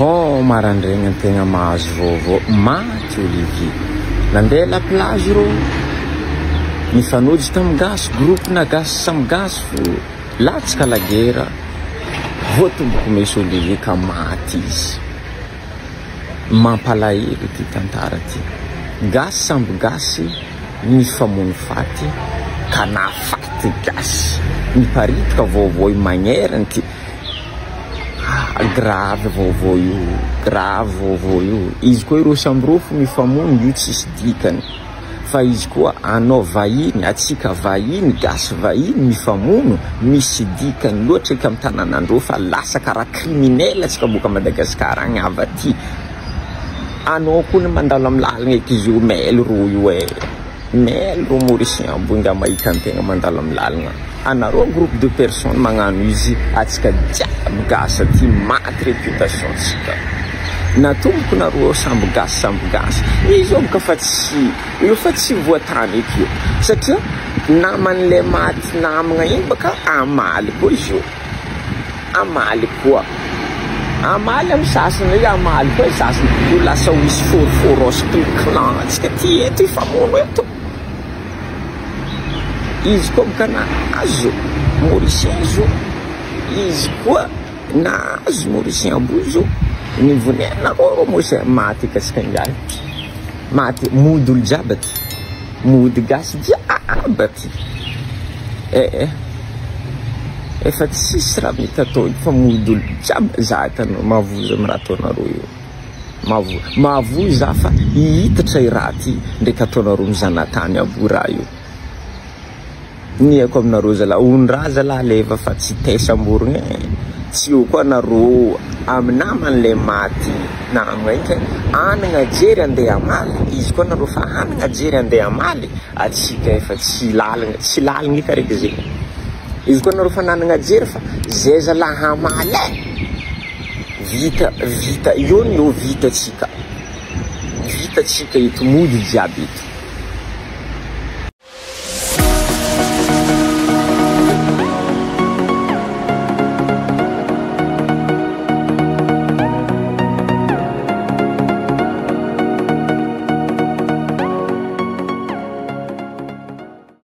fô marandregny an-tegna mahazo vaovao maty Olivier nandeha la plage rô mifanojo tamy gasy groupe na gasy samy gasy fo latsaka la guerre vao tomboko misy Olivier ka maty izy mampalahelo ty tantara ty gasy samby gasy mifamono faty ka nafaty gasy miparitika vaovao magnerany ty grave vaovao io grave vaovao io izy koa ireo samby rô fo mifamono io tsisy dikany fa izy koa anao vahiny atsika vahiny gasy vahiny mifamono misy dikany loatra ka amin'ny tanànandreo fa lasa karaha criminel atsika boka Madagasikara agny avaty anao koa mandalo amin'ny lalagna eky izy io mail ro io mail ro Mauricien bonga mahita antegna mandalo amin'ny lalagna anareo groupe de personnes magnano izy atsika jiaby gasy ty maty réputation tsika natomboko nareo samby gasy izy io boka fa tsy voatany eky io satria naman'le maty namagna igny baka amaly koa izy io amaly koa amaly amin'ny sasany hoe amaly koa sasany io lasa misy fôrofôrosy clan atsika ty eto ifamono eto izy koa boka nahazo Mauricien izy izy koa nahazo Mauricien abozo nivonena rô Mauricien maty kasika ngiahy maty mody olo jiaby ty mody gasy jiaby ty efa tsisy raha mety atao fa mody olo jiaby za hitanao mavozo amin'ny raha ataonareo io mavozo za fa hihitatra i raha ty ndraiky ataonareo mizanatany abo raha io niako aminareo zala ondraha zala leva fa tsy taisamborogna tsy eo koa nareo amin'ny naman'le maty namagna iny anagna jery andeha amaly izy koa nareo fa anagna jery andeha amaly atsika efa tsy lalagna ika raiky zegny izy koa nareo fa nanagna jery fa zay zala hamaly vita io ny eo vitatsika ito mody jiaby ito